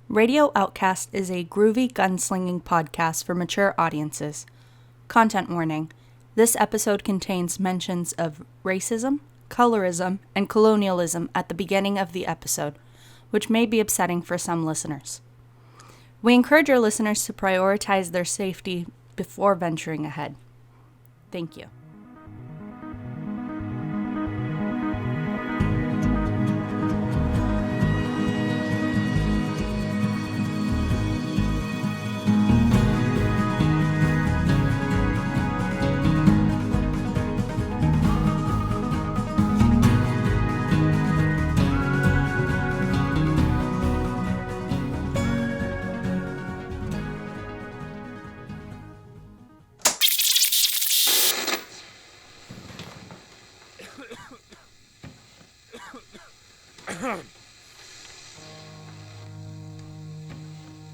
Radio Outcast is a groovy gunslinging podcast for mature audiences. Content warning. This episode contains mentions of racism, colorism, and colonialism at the beginning of the episode, which may be upsetting for some listeners. We encourage our listeners to prioritize their safety before venturing ahead. Thank you.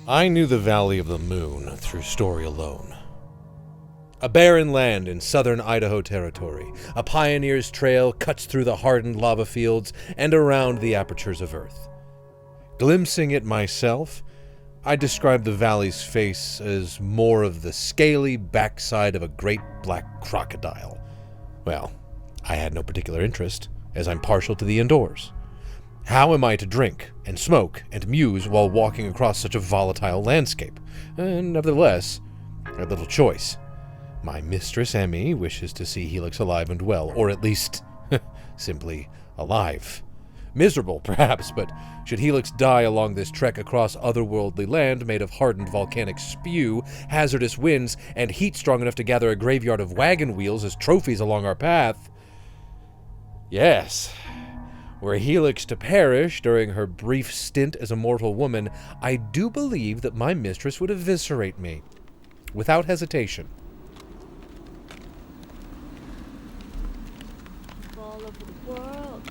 I knew the Valley of the Moon through story alone. A barren land in southern Idaho Territory, a pioneer's trail cuts through the hardened lava fields and around the apertures of Earth. Glimpsing it myself, I described the valley's face as more of the scaly backside of a great black crocodile. Well, I had no particular interest, as I'm partial to the indoors. How am I to drink and smoke and muse while walking across such a volatile landscape? Nevertheless, I had little choice. My mistress, Emmy, wishes to see Helix alive and well, or at least, simply alive. Miserable, perhaps, but should Helix die along this trek across otherworldly land made of hardened volcanic spew, hazardous winds, and heat strong enough to gather a graveyard of wagon wheels as trophies along our path? Yes. Were Helix to perish during her brief stint as a mortal woman, I do believe that my mistress would eviscerate me, without hesitation. All over the world,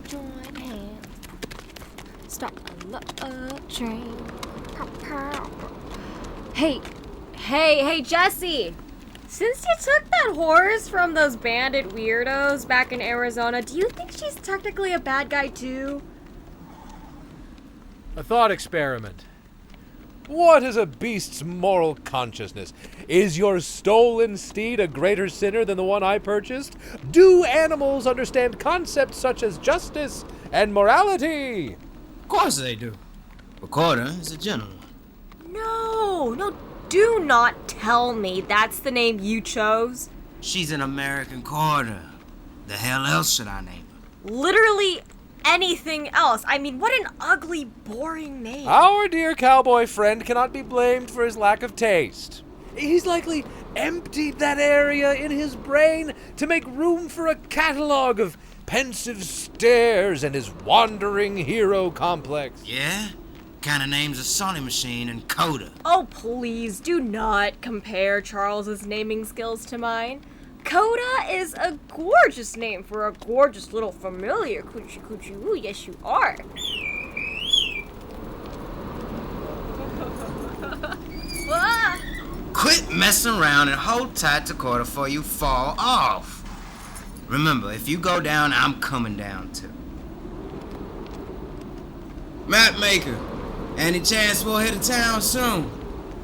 join hands, start a love train. Hey, Jesse! Since you took that horse from those bandit weirdos back in Arizona, do you think she's technically a bad guy too? A thought experiment. What is a beast's moral consciousness? Is your stolen steed a greater sinner than the one I purchased? Do animals understand concepts such as justice and morality? Of course they do. Recorder is a gentleman. No, do not tell me that's the name you chose. She's an American quarter. The hell else should I name her? Literally anything else. I mean, what an ugly, boring name. Our dear cowboy friend cannot be blamed for his lack of taste. He's likely emptied that area in his brain to make room for a catalog of pensive stares and his wandering hero complex. Yeah? Kind of names a sewing machine and Coda. Oh, please do not compare Charles's naming skills to mine. Coda is a gorgeous name for a gorgeous little familiar. Coochie coochie woo, yes you are. Ah! Quit messing around and hold tight to Coda before you fall off. Remember, if you go down, I'm coming down too. Map maker, any chance we'll hit a town soon?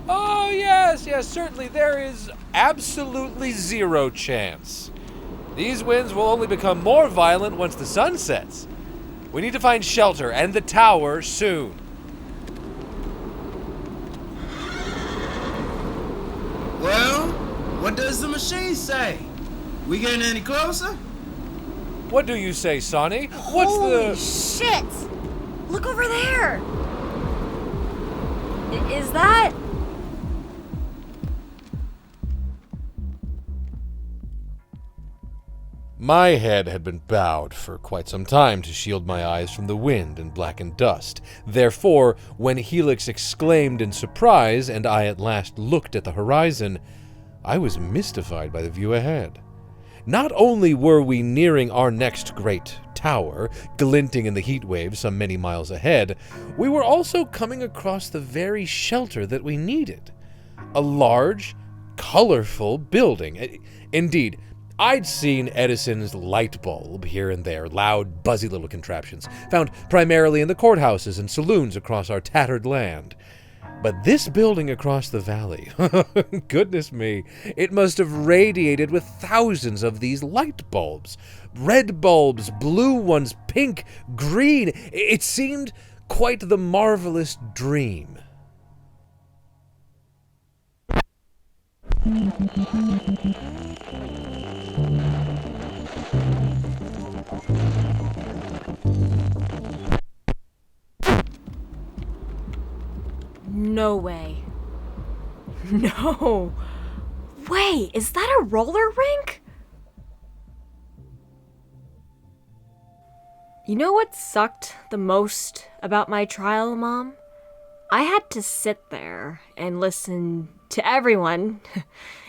Oh, yes, certainly. There is absolutely zero chance. These winds will only become more violent once the sun sets. We need to find shelter and the tower soon. Well, what does the machine say? We getting any closer? What do you say, Sonny? Holy shit! Look over there! Is that... My head had been bowed for quite some time to shield my eyes from the wind and blackened dust. Therefore, when Helix exclaimed in surprise and I at last looked at the horizon, I was mystified by the view ahead. Not only were we nearing our next great tower, glinting in the heat wave some many miles ahead, we were also coming across the very shelter that we needed. A large, colorful building. Indeed, I'd seen Edison's light bulb here and there, loud, buzzy little contraptions, found primarily in the courthouses and saloons across our tattered land. But this building across the valley, goodness me, it must have radiated with thousands of these light bulbs. Red bulbs, blue ones, pink, green. It seemed quite the marvelous dream. No way. No. Wait, is that a roller rink? You know what sucked the most about my trial, Mom? I had to sit there and listen to everyone,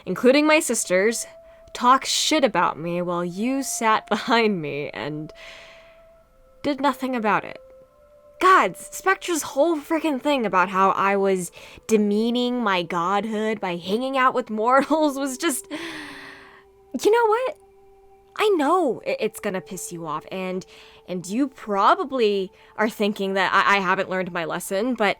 including my sisters, talk shit about me while you sat behind me and did nothing about it. God, Spectra's whole freaking thing about how I was demeaning my godhood by hanging out with mortals was just... You know what? I know it's gonna piss you off, and you probably are thinking that I haven't learned my lesson, but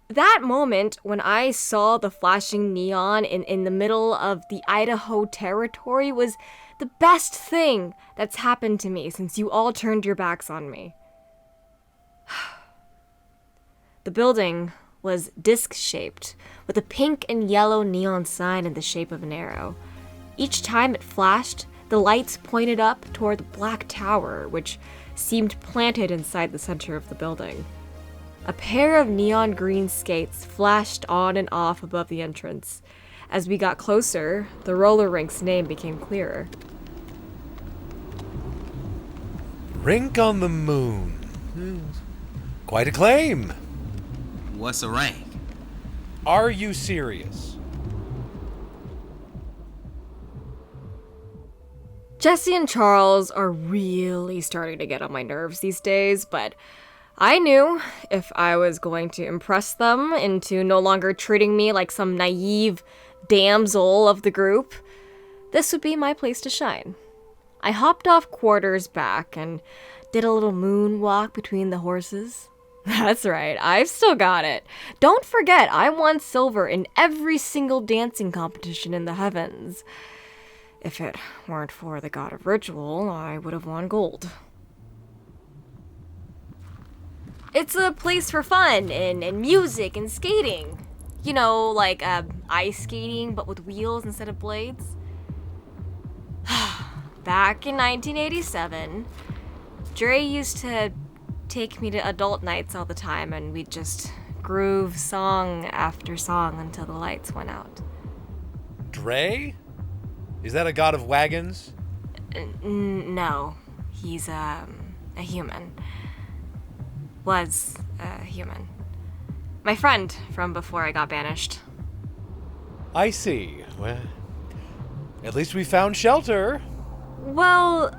that moment when I saw the flashing neon in the middle of the Idaho territory was the best thing that's happened to me since you all turned your backs on me. The building was disc-shaped, with a pink and yellow neon sign in the shape of an arrow. Each time it flashed, the lights pointed up toward the black tower, which seemed planted inside the center of the building. A pair of neon green skates flashed on and off above the entrance. As we got closer, the roller rink's name became clearer. Rink on the Moon. Quite a claim. What's a rank? Are you serious? Jesse and Charles are really starting to get on my nerves these days, but I knew if I was going to impress them into no longer treating me like some naive damsel of the group, this would be my place to shine. I hopped off quarters back and did a little moonwalk between the horses. That's right, I've still got it. Don't forget, I won silver in every single dancing competition in the heavens. If it weren't for the god of ritual, I would have won gold. It's a place for fun and music and skating. You know, like ice skating, but with wheels instead of blades. Back in 1987, Dre used to take me to adult nights all the time, and we'd just groove song after song until the lights went out. Dre? Is that a god of wagons? No, he's a human. Was a human. My friend from before I got banished. I see. Well, at least we found shelter. Well,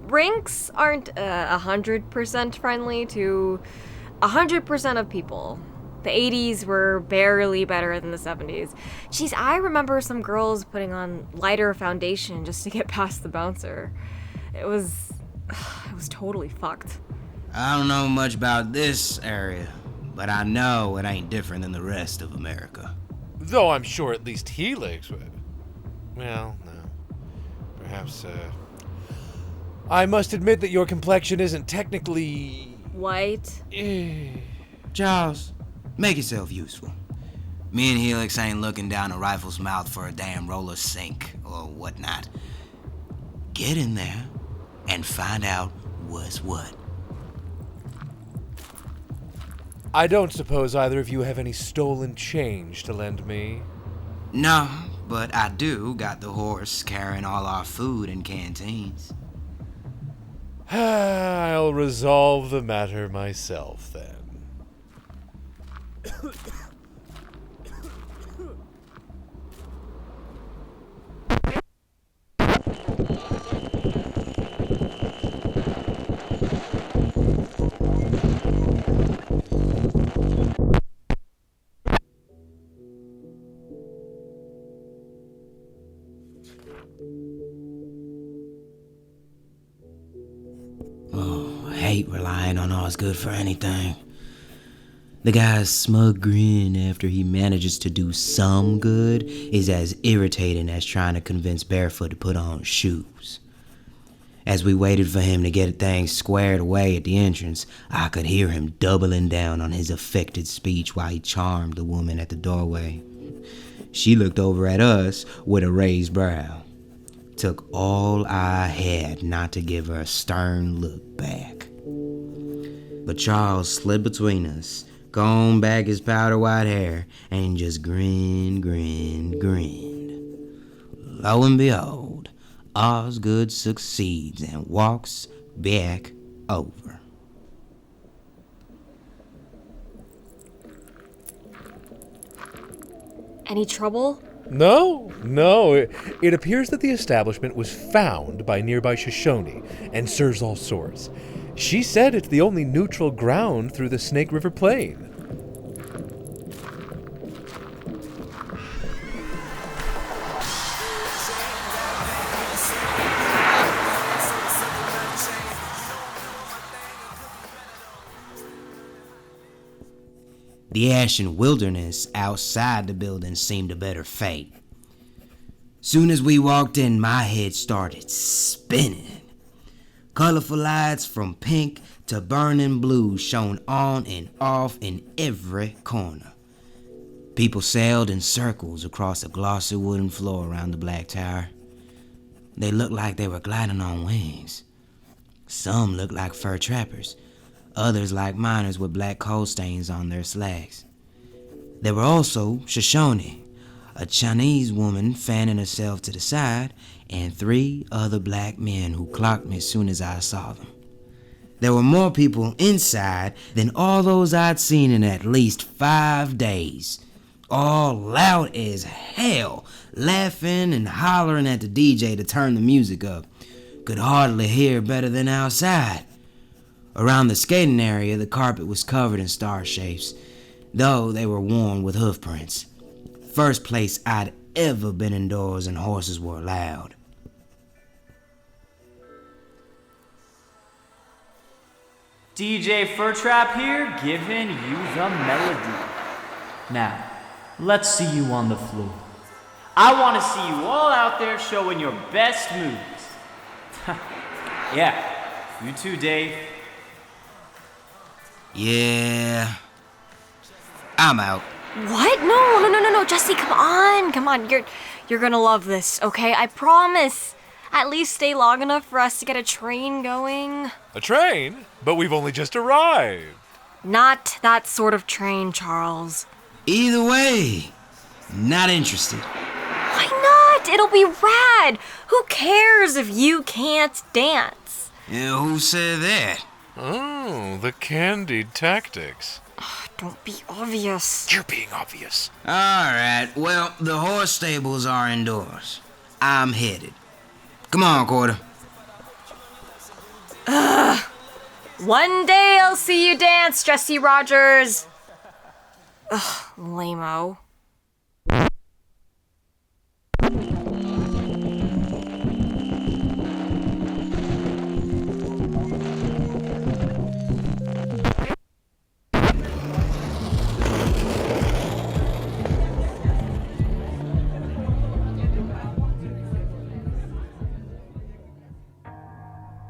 rinks aren't 100% friendly to 100% of people. The 80s were barely better than the 70s. Jeez, I remember some girls putting on lighter foundation just to get past the bouncer. It was totally fucked. I don't know much about this area, but I know it ain't different than the rest of America. Though I'm sure at least Helix would. Well, no. Perhaps, I must admit that your complexion isn't technically... White? Charles, make yourself useful. Me and Helix ain't looking down a rifle's mouth for a damn roller sink or whatnot. Get in there and find out what's what. I don't suppose either of you have any stolen change to lend me. No, but I do got the horse carrying all our food and canteens. I'll resolve the matter myself, then. good for anything. The guy's smug grin after he manages to do some good is as irritating as trying to convince Barefoot to put on shoes. As we waited for him to get things squared away at the entrance, I could hear him doubling down on his affected speech while he charmed the woman at the doorway. She looked over at us with a raised brow. Took all I had not to give her a stern look back. But Charles slid between us, combed back his powder white hair, and just grinned. Lo and behold, Osgood succeeds and walks back over. Any trouble? No. It appears that the establishment was found by nearby Shoshone and serves all sorts. She said it's the only neutral ground through the Snake River Plain. The ashen wilderness outside the building seemed a better fate. Soon as we walked in, my head started spinning. Colorful lights from pink to burning blue shone on and off in every corner. People sailed in circles across the glossy wooden floor around the black tower. They looked like they were gliding on wings. Some looked like fur trappers, others like miners with black coal stains on their slacks. There were also Shoshone, a Chinese woman fanning herself to the side, and 3 other black men who clocked me as soon as I saw them. There were more people inside than all those I'd seen in at least 5 days, all loud as hell, laughing and hollering at the DJ to turn the music up. Could hardly hear better than outside. Around the skating area, the carpet was covered in star shapes, though they were worn with hoof prints. First place I'd ever been indoors and horses were loud. DJ Furtrap here, giving you the melody. Now, let's see you on the floor. I want to see you all out there showing your best moves. Yeah, you too, Dave. Yeah, I'm out. What? No, Jesse, come on. You're gonna love this, okay? I promise. At least stay long enough for us to get a train going. A train? But we've only just arrived. Not that sort of train, Charles. Either way, not interested. Why not? It'll be rad. Who cares if you can't dance? Yeah, who said that? Oh, the candied tactics. Don't be obvious. You're being obvious. All right, well, the horse stables are indoors. I'm headed. Come on, Quarter. One day I'll see you dance, Jesse Rogers. Ugh, lame-o.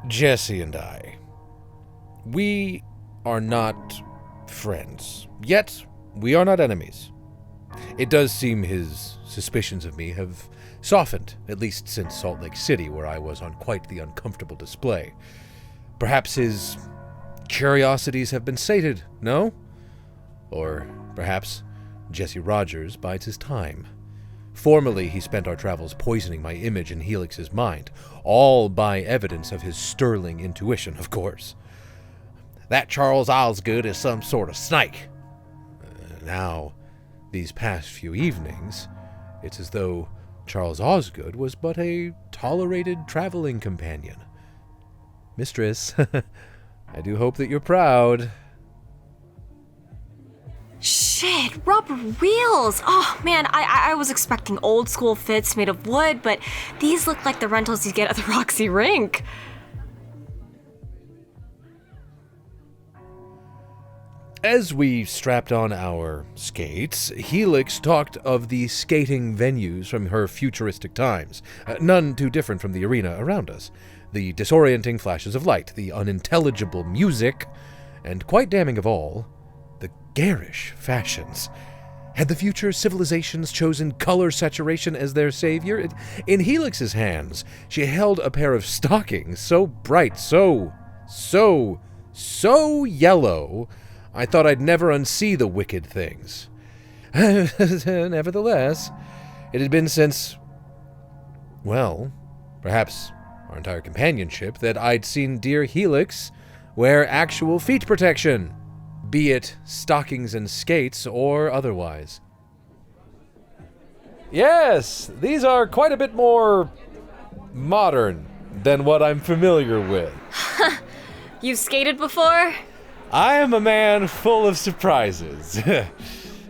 Jesse and I. We are not friends. Yet, we are not enemies. It does seem his suspicions of me have softened, at least since Salt Lake City, where I was on quite the uncomfortable display. Perhaps his curiosities have been sated, no? Or perhaps Jesse Rogers bides his time. Formerly, he spent our travels poisoning my image in Helix's mind, all by evidence of his sterling intuition, of course. That Charles Osgood is some sort of snake. Now, these past few evenings, it's as though Charles Osgood was but a tolerated traveling companion. Mistress, I do hope that you're proud. Shit, rubber wheels! Oh man, I was expecting old school fits made of wood, but these look like the rentals you get at the Roxy Rink. As we strapped on our skates, Helix talked of the skating venues from her futuristic times, none too different from the arena around us. The disorienting flashes of light, the unintelligible music, and quite damning of all, the garish fashions. Had the future civilizations chosen color saturation as their savior? In Helix's hands, she held a pair of stockings so bright, so yellow, I thought I'd never unsee the wicked things. Nevertheless, it had been since, well, perhaps our entire companionship, that I'd seen dear Helix wear actual feet protection, be it stockings and skates or otherwise. Yes, these are quite a bit more modern than what I'm familiar with. You've skated before? I am a man full of surprises.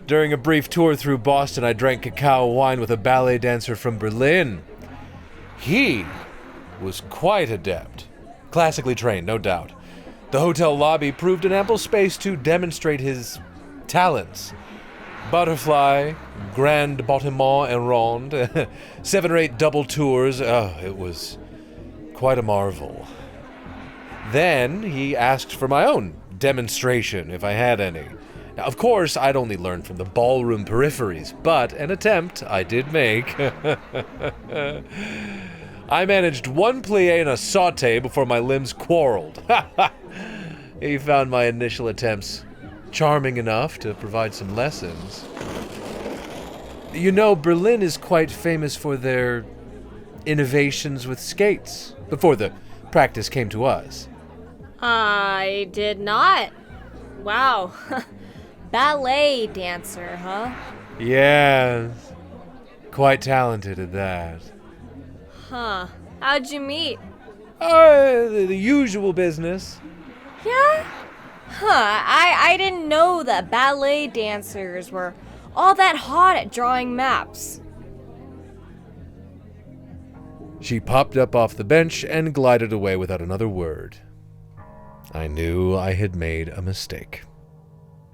During a brief tour through Boston, I drank cacao wine with a ballet dancer from Berlin. He was quite adept. Classically trained, no doubt. The hotel lobby proved an ample space to demonstrate his talents. Butterfly, grand bâtiment and ronde, 7 or 8 double tours. It was quite a marvel. Then he asked for my own demonstration, if I had any. Now, of course, I'd only learned from the ballroom peripheries, but an attempt I did make. I managed 1 plie and a sauté before my limbs quarreled. He found my initial attempts charming enough to provide some lessons. You know, Berlin is quite famous for their innovations with skates, before the practice came to us. I did not. Wow. Ballet dancer, huh? Yes. Quite talented at that. Huh. How'd you meet? The usual business. Yeah? Huh. I didn't know that ballet dancers were all that hot at drawing maps. She popped up off the bench and glided away without another word. I knew I had made a mistake.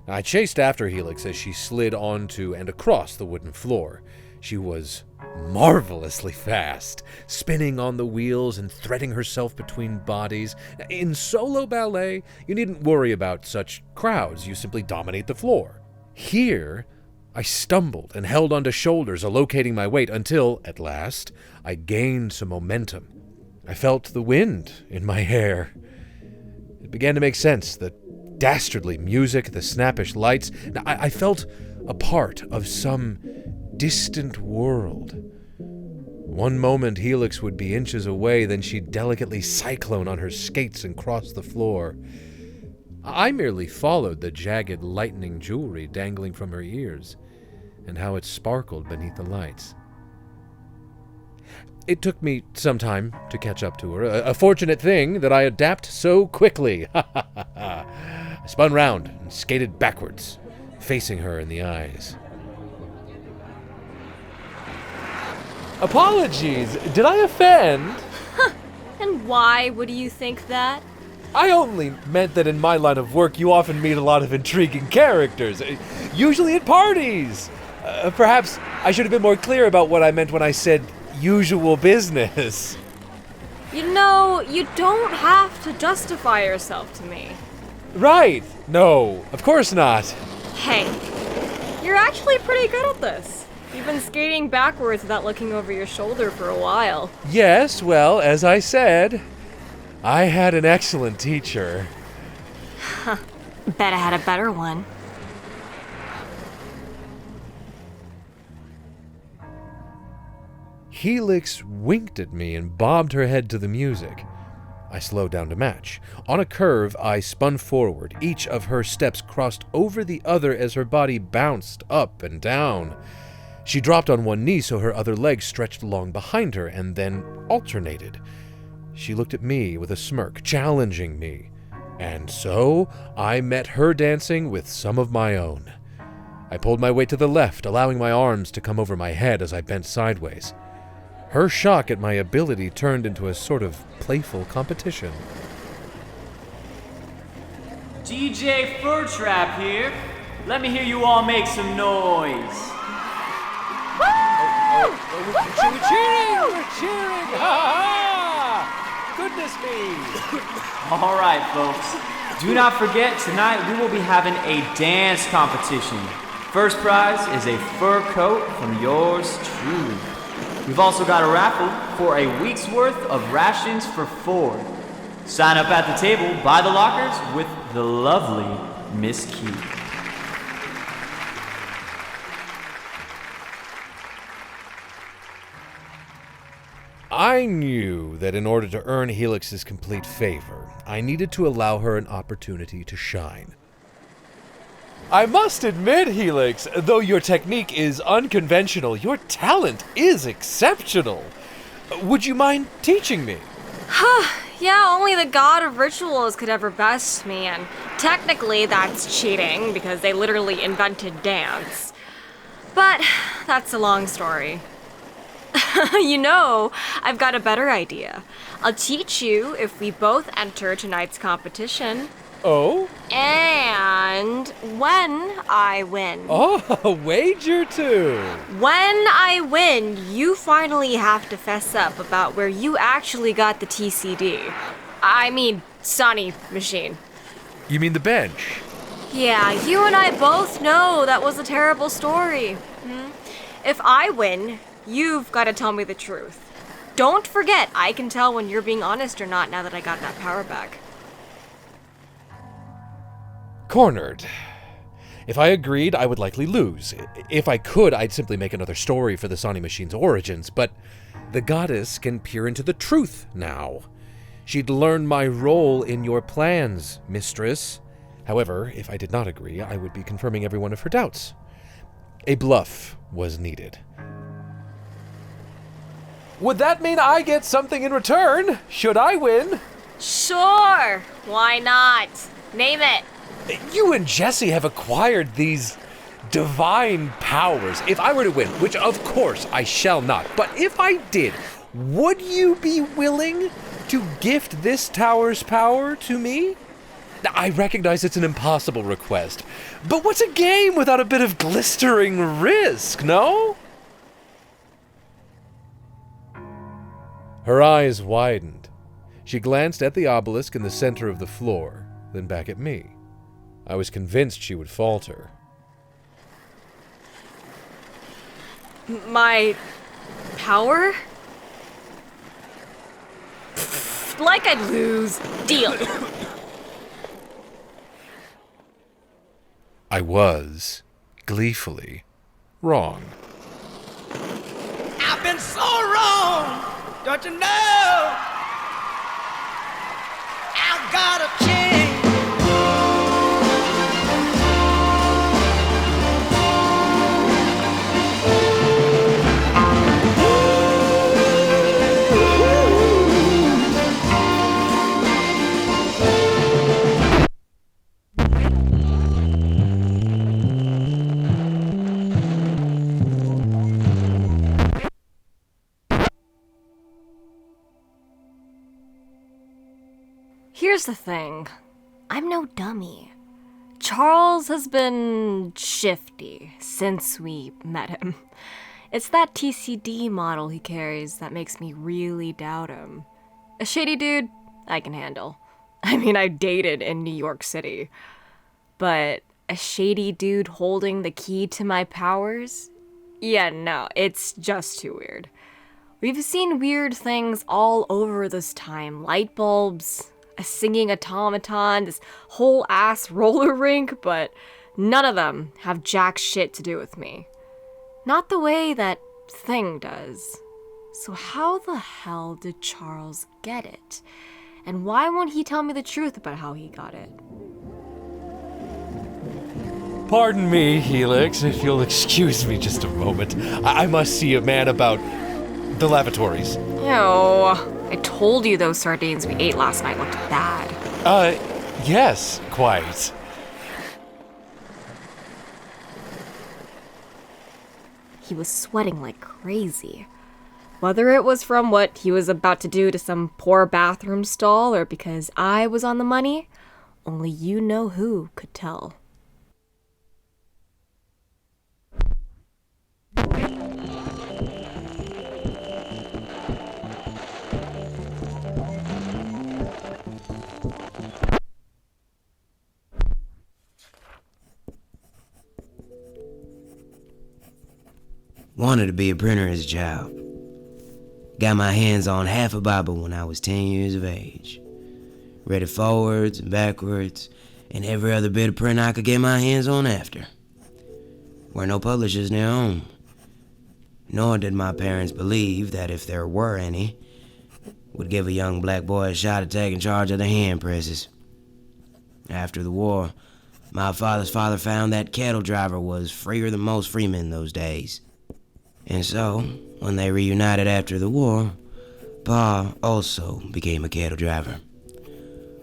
I chased after Helix as she slid onto and across the wooden floor. She was marvelously fast, spinning on the wheels and threading herself between bodies. In solo ballet, you needn't worry about such crowds. You simply dominate the floor. Here, I stumbled and held onto shoulders, allocating my weight until, at last, I gained some momentum. I felt the wind in my hair. It began to make sense, the dastardly music, the snappish lights. I felt a part of some distant world. One moment Helix would be inches away, then she'd delicately cyclone on her skates and cross the floor. I merely followed the jagged lightning jewelry dangling from her ears, and how it sparkled beneath the lights. It took me some time to catch up to her, a fortunate thing that I adapt so quickly. I spun round and skated backwards, facing her in the eyes. Apologies, did I offend? And why would you think that? I only meant that in my line of work you often meet a lot of intriguing characters, usually at parties. Perhaps I should have been more clear about what I meant when I said usual business. You know, you don't have to justify yourself to me. Right. No, of course not. Hey, you're actually pretty good at this. You've been skating backwards without looking over your shoulder for a while. Yes, well, as I said, I had an excellent teacher. Bet I had a better one. Helix winked at me and bobbed her head to the music. I slowed down to match. On a curve, I spun forward. Each of her steps crossed over the other as her body bounced up and down. She dropped on one knee so her other leg stretched along behind her and then alternated. She looked at me with a smirk, challenging me. And so I met her dancing with some of my own. I pulled my weight to the left, allowing my arms to come over my head as I bent sideways. Her shock at my ability turned into a sort of playful competition. DJ Furtrap here. Let me hear you all make some noise. We're cheering! Ha ha! Goodness me! All right, folks. Do not forget, tonight we will be having a dance competition. First prize is a fur coat from yours truly. We've also got a raffle for a week's worth of rations for 4. Sign up at the table by the lockers with the lovely Miss Key. I knew that in order to earn Helix's complete favor, I needed to allow her an opportunity to shine. I must admit, Helix, though your technique is unconventional, your talent is exceptional. Would you mind teaching me? Yeah, only the god of rituals could ever best me, and technically that's cheating because they literally invented dance. But that's a long story. You know, I've got a better idea. I'll teach you if we both enter tonight's competition. Oh? And when I win. Oh, wager too. When I win, you finally have to fess up about where you actually got the TCD. I mean, Sonny machine. You mean the bench? Yeah, you and I both know that was a terrible story. If I win, you've got to tell me the truth. Don't forget, I can tell when you're being honest or not now that I got that power back. Cornered. If I agreed, I would likely lose. If I could, I'd simply make another story for the Sonny Machine's origins, but the goddess can peer into the truth now. She'd learn my role in your plans, mistress. However, if I did not agree, I would be confirming every one of her doubts. A bluff was needed. Would that mean I get something in return? Should I win? Sure, why not? Name it. You and Jesse have acquired these divine powers. If I were to win, which of course I shall not, but if I did, would you be willing to gift this tower's power to me? Now, I recognize it's an impossible request, but what's a game without a bit of glistering risk, no? Her eyes widened. She glanced at the obelisk in the center of the floor, then back at me. I was convinced she would falter. My power? Like I'd lose. Deal. I was, gleefully, wrong. I've been so wrong, don't you know? I've got to change. Here's the thing. I'm no dummy. Charles has been shifty since we met him. It's that TCD model he carries that makes me really doubt him. A shady dude, I can handle. I mean, I dated in New York City. But a shady dude holding the key to my powers? Yeah, no, it's just too weird. We've seen weird things all over this time. Light bulbs, a singing automaton, this whole ass roller rink, but none of them have jack shit to do with me. Not the way that thing does. So how the hell did Charles get it? And why won't he tell me the truth about how he got it? Pardon me, Helix, if you'll excuse me just a moment. I must see a man about the lavatories. Ew. I told you those sardines we ate last night looked bad. Yes, quite. He was sweating like crazy. Whether it was from what he was about to do to some poor bathroom stall or because I was on the money, only you know who could tell. Wanted to be a printer as a child. Got my hands on half a Bible when I was 10 years of age. Read it forwards and backwards, and every other bit of print I could get my hands on after. Were no publishers near home. Nor did my parents believe that if there were any, would give a young black boy a shot at taking charge of the hand presses. After the war, my father's father found that cattle driver was freer than most freemen those days. And so, when they reunited after the war, Pa also became a cattle driver.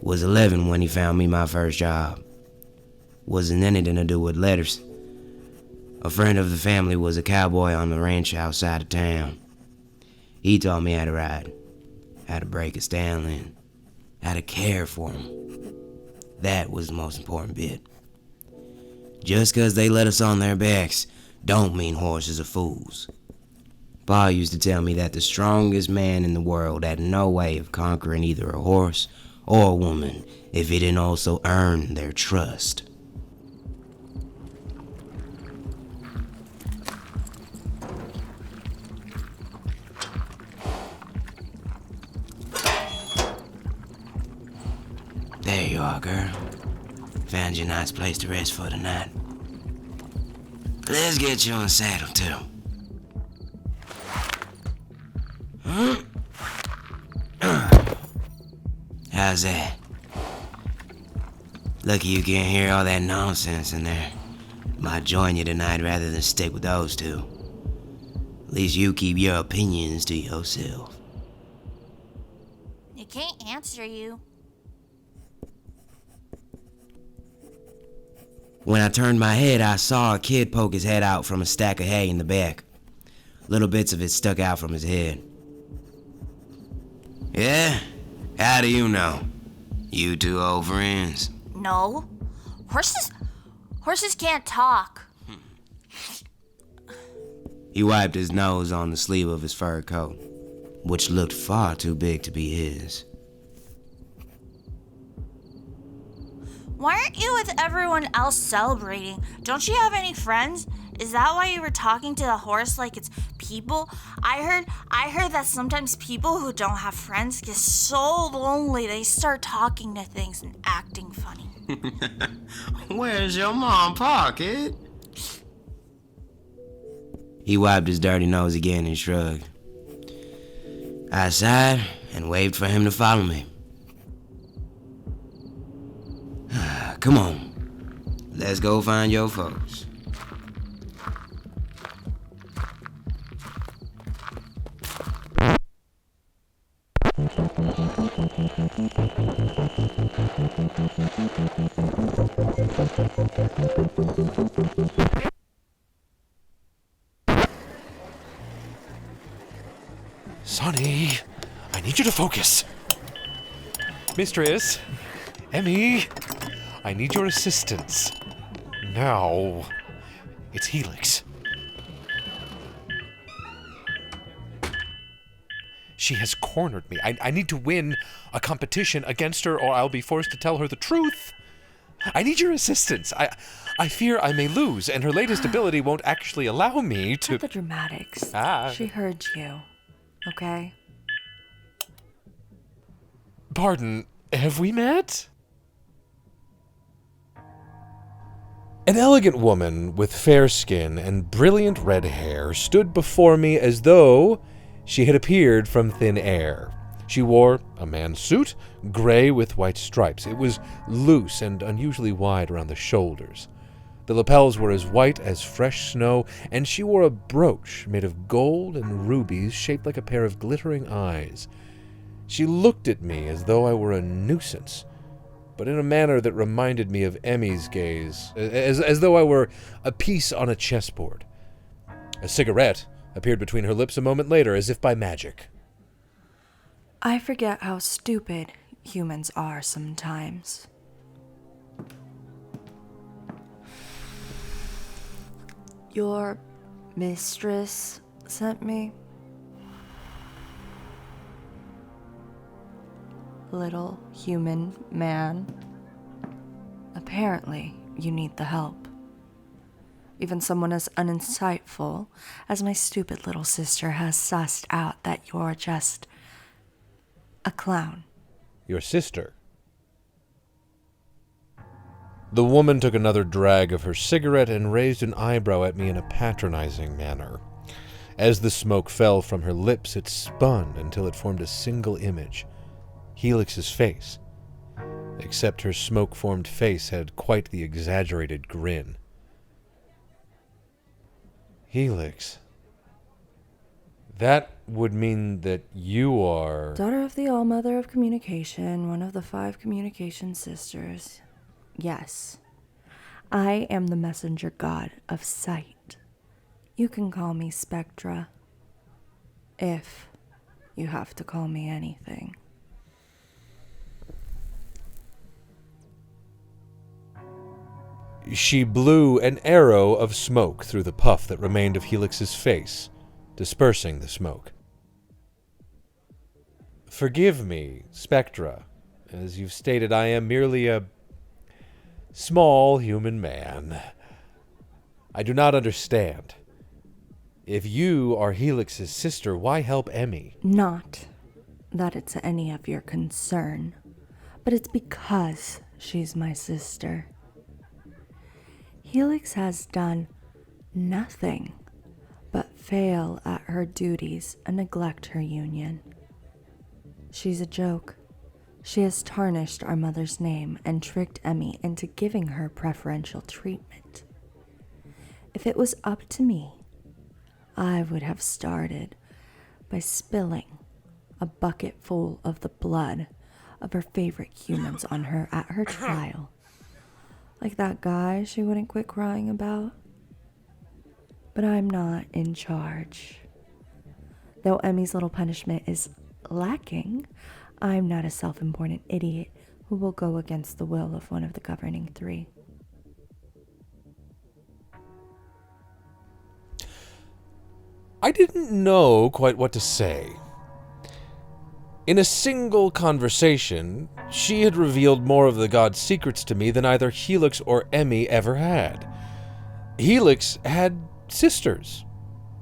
Was 11 when he found me my first job. Wasn't anything to do with letters. A friend of the family was a cowboy on the ranch outside of town. He taught me how to ride, how to break a stallion, how to care for him. That was the most important bit. Just 'cause they let us on their backs don't mean horses are fools. Pa used to tell me that the strongest man in the world had no way of conquering either a horse or a woman if he didn't also earn their trust. There you are, girl. Found you a nice place to rest for tonight. Let's get you in saddle, too. How's that? Lucky you can't hear all that nonsense in there. Might join you tonight rather than stick with those two. At least you keep your opinions to yourself. I can't answer you. When I turned my head, I saw a kid poke his head out from a stack of hay in the back. Little bits of it stuck out from his head. Yeah? How do you know? You two old friends? No. Horses can't talk. He wiped his nose on the sleeve of his fur coat, which looked far too big to be his. Why aren't you with everyone else celebrating? Don't you have any friends? Is that why you were talking to the horse like it's people? I heard that sometimes people who don't have friends get so lonely they start talking to things and acting funny. Where's your mom, Pa, kid? He wiped his dirty nose again and shrugged. I sighed and waved for him to follow me. Come on, let's go find your folks. Sonny, I need you to focus. Mistress, Emmy, I need your assistance. Now, it's Helix. She has cornered me. I need to win a competition against her, or I'll be forced to tell her the truth. I need your assistance. I fear I may lose, and her latest ability won't actually allow me to... Cut the dramatics. She heard you, okay? Pardon, have we met? An elegant woman with fair skin and brilliant red hair stood before me as though she had appeared from thin air. She wore a man's suit, gray with white stripes. It was loose and unusually wide around the shoulders. The lapels were as white as fresh snow, and she wore a brooch made of gold and rubies shaped like a pair of glittering eyes. She looked at me as though I were a nuisance, but in a manner that reminded me of Emmy's gaze, as though I were a piece on a chessboard. A cigarette appeared between her lips a moment later, as if by magic. I forget how stupid humans are sometimes. Your mistress sent me. Little human man. Apparently, you need the help. Even someone as uninsightful as my stupid little sister has sussed out that you're just a clown. Your sister? The woman took another drag of her cigarette and raised an eyebrow at me in a patronizing manner. As the smoke fell from her lips, it spun until it formed a single image. Helix's face. Except her smoke-formed face had quite the exaggerated grin. Helix. That would mean that you are... Daughter of the All-Mother of Communication, one of the 5 communication sisters. Yes, I am the messenger god of sight. You can call me Spectra, if you have to call me anything. She blew an arrow of smoke through the puff that remained of Helix's face, dispersing the smoke. Forgive me, Spectra. As you've stated, I am merely a small human man. I do not understand. If you are Helix's sister, why help Emmy? Not that it's any of your concern, but it's because she's my sister. Helix has done nothing but fail at her duties and neglect her union. She's a joke. She has tarnished our mother's name and tricked Emmy into giving her preferential treatment. If it was up to me, I would have started by spilling a bucket full of the blood of her favorite humans on her at her trial. Like that guy she wouldn't quit crying about. But I'm not in charge. Though Emmy's little punishment is lacking, I'm not a self-important idiot who will go against the will of one of the governing 3. I didn't know quite what to say. In a single conversation, she had revealed more of the god's secrets to me than either Helix or Emmy ever had. Helix had sisters.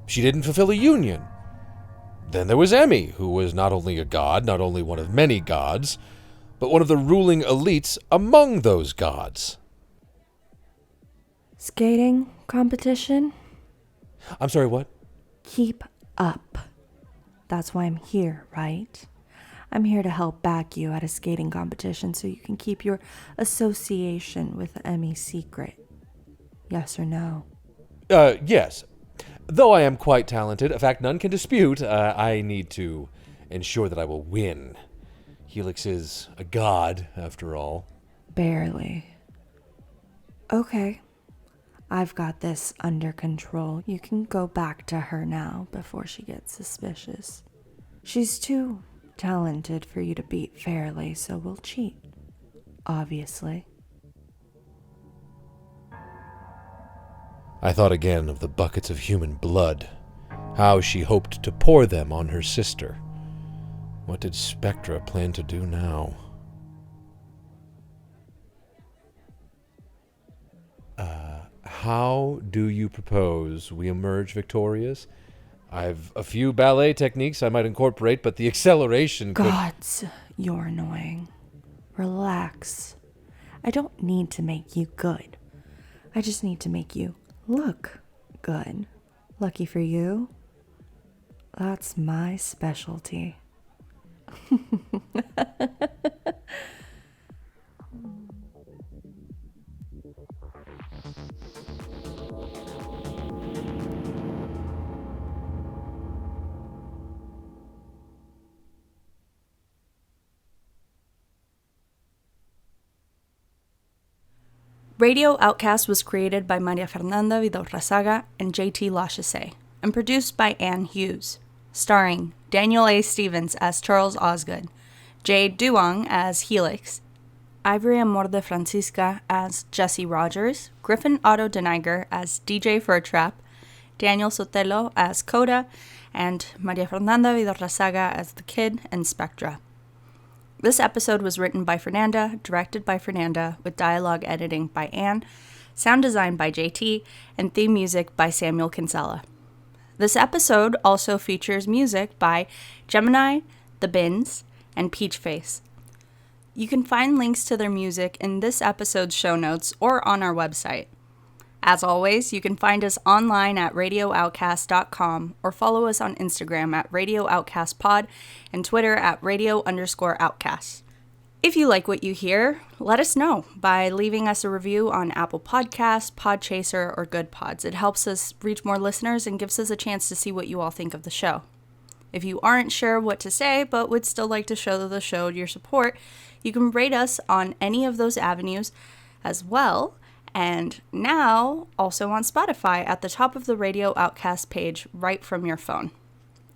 She didn't fulfill a union. Then there was Emmy, who was not only a god, not only one of many gods, but one of the ruling elites among those gods. Skating competition? I'm sorry, what? Keep up. That's why I'm here, right? I'm here to help back you at a skating competition so you can keep your association with Emmy secret. Yes or no? Yes. Though I am quite talented, a fact none can dispute, I need to ensure that I will win. Helix is a god, after all. Barely. Okay. I've got this under control. You can go back to her now before she gets suspicious. She's too talented for you to beat fairly, so we'll cheat. Obviously. I thought again of the buckets of human blood, how she hoped to pour them on her sister. What did Spectra plan to do now? How do you propose we emerge victorious? I've a few ballet techniques I might incorporate, but the acceleration could... Gods, you're annoying. Relax. I don't need to make you good. I just need to make you look good. Lucky for you, that's my specialty. Radio Outcast was created by Maria Fernanda Vidaurrazaga and JT Lachausse, and produced by Ann Hughes, starring Daniel A. Stevens as Charles Osgood, Jade Duong as Helix, Ivory Amor de Francisca as Jesse Rogers, Griffin Otto Deniger as DJ Furtrap, Daniel Sotelo as Coda, and Maria Fernanda Vidaurrazaga as the Kid and Spectra. This episode was written by Fernanda, directed by Fernanda, with dialogue editing by Anne, sound design by JT, and theme music by Samuel Kinsella. This episode also features music by Gemini, The Bins, and Peachface. You can find links to their music in this episode's show notes or on our website. As always, you can find us online at radiooutcast.com or follow us on Instagram at radiooutcastpod and Twitter at radio_outcast. If you like what you hear, let us know by leaving us a review on Apple Podcasts, Podchaser, or Good Pods. It helps us reach more listeners and gives us a chance to see what you all think of the show. If you aren't sure what to say but would still like to show the show your support, you can rate us on any of those avenues as well. And now, also on Spotify at the top of the Radio Outcast page right from your phone.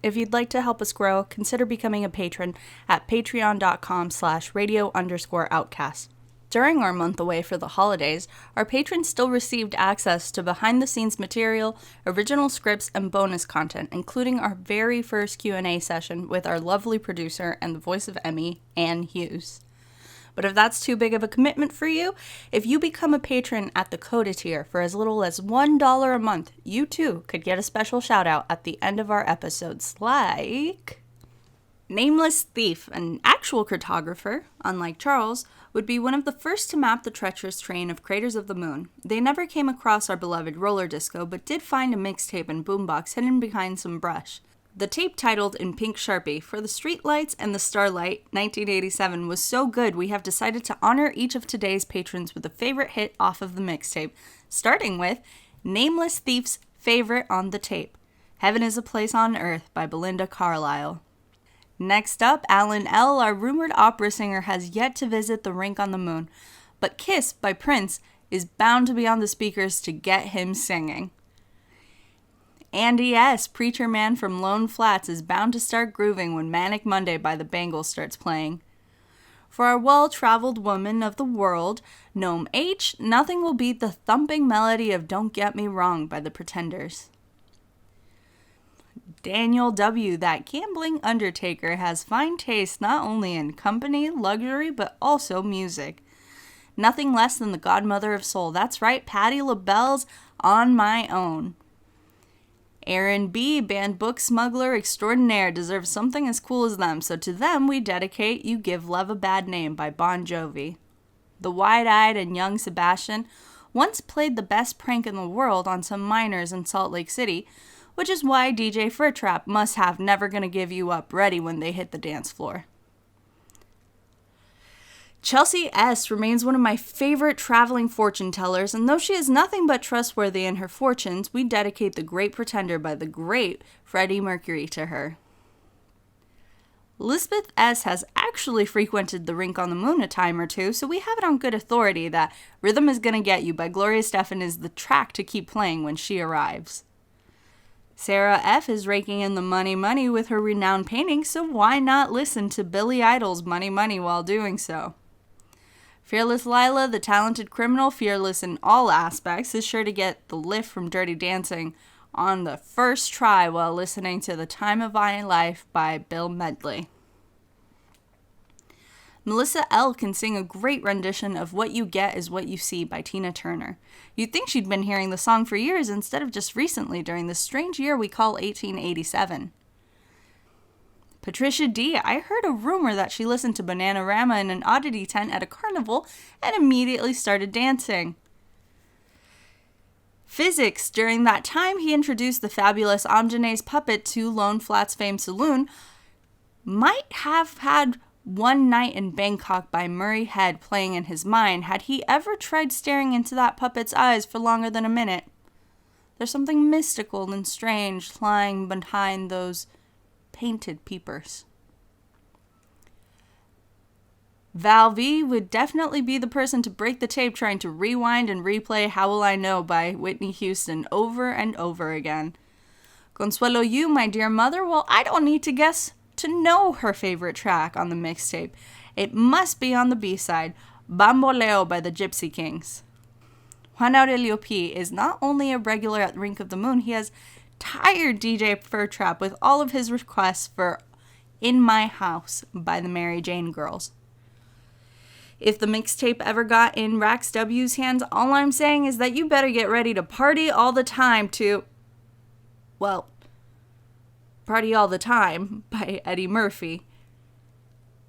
If you'd like to help us grow, consider becoming a patron at patreon.com/radio_outcast. During our month away for the holidays, our patrons still received access to behind-the-scenes material, original scripts, and bonus content, including our very first Q&A session with our lovely producer and the voice of Emmy, Anne Hughes. But if that's too big of a commitment for you, if you become a patron at the Coda tier for as little as $1 a month, you too could get a special shout out at the end of our episodes, like Nameless Thief, an actual cartographer, unlike Charles, would be one of the first to map the treacherous terrain of craters of the moon. They never came across our beloved roller disco, but did find a mixtape and boombox hidden behind some brush. The tape titled in pink Sharpie, For the Streetlights and the Starlight, 1987, was so good we have decided to honor each of today's patrons with a favorite hit off of the mixtape, starting with Nameless Thief's favorite on the tape, Heaven is a Place on Earth by Belinda Carlisle. Next up, Alan L., our rumored opera singer, has yet to visit the Rink on the Moon, but Kiss by Prince is bound to be on the speakers to get him singing. Andy S., preacher man from Lone Flats, is bound to start grooving when Manic Monday by the Bangles starts playing. For our well-traveled woman of the world, Gnome H., nothing will beat the thumping melody of Don't Get Me Wrong by the Pretenders. Daniel W., that gambling undertaker, has fine taste not only in company, luxury, but also music. Nothing less than the godmother of soul. That's right, Patti LaBelle's On My Own. Aaron B., band book smuggler extraordinaire, deserves something as cool as them, so to them we dedicate You Give Love a Bad Name by Bon Jovi. The wide-eyed and young Sebastian once played the best prank in the world on some miners in Salt Lake City, which is why DJ Furtrap must have Never Gonna Give You Up ready when they hit the dance floor. Chelsea S. remains one of my favorite traveling fortune tellers, and though she is nothing but trustworthy in her fortunes, we dedicate The Great Pretender by the great Freddie Mercury to her. Elizabeth S. has actually frequented the Rink on the Moon a time or two, so we have it on good authority that Rhythm Is Gonna Get You by Gloria Stefan is the track to keep playing when she arrives. Sarah F. is raking in the money with her renowned painting, so why not listen to Billy Idol's Money while doing so? Fearless Lila, the talented criminal, fearless in all aspects, is sure to get the lift from Dirty Dancing on the first try while listening to The Time of My Life by Bill Medley. Melissa L. can sing a great rendition of What You Get Is What You See by Tina Turner. You'd think she'd been hearing the song for years instead of just recently during the strange year we call 1887. Patricia D., I heard a rumor that she listened to Bananarama in an oddity tent at a carnival and immediately started dancing. Physics, during that time he introduced the fabulous Amjane's puppet to Lone Flats famed saloon, might have had One Night in Bangkok by Murray Head playing in his mind had he ever tried staring into that puppet's eyes for longer than a minute. There's something mystical and strange lying behind those painted peepers. Val V would definitely be the person to break the tape trying to rewind and replay How Will I Know by Whitney Houston over and over again. Consuelo U, my dear mother, well, I don't need to guess to know her favorite track on the mixtape. It must be on the B-side, Bamboleo by the Gypsy Kings. Juan Aurelio P. is not only a regular at Rink of the Moon, he has tired DJ Fur Trap with all of his requests for In My House by the Mary Jane Girls. If the mixtape ever got in Rax W's hands, all I'm saying is that you better get ready to party all the time to, well, Party All the Time by Eddie Murphy.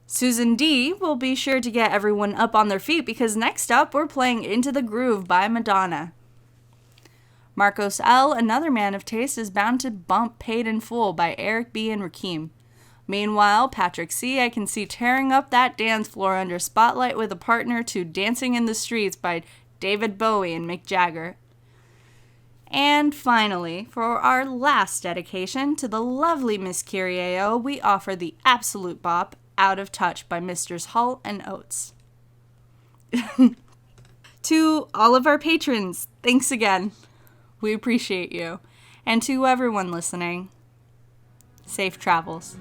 Susan D will be sure to get everyone up on their feet because next up we're playing Into the Groove by Madonna. Marcos L, another man of taste, is bound to bump Paid in Full by Eric B and Rakim. Meanwhile, Patrick C, I can see tearing up that dance floor under Spotlight with a Partner to Dancing in the Streets by David Bowie and Mick Jagger. And finally, for our last dedication to the lovely Miss Kyrieo, we offer the absolute bop, Out of Touch by Misters Hull and Oates. To all of our patrons, thanks again. We appreciate you. And to everyone listening, safe travels.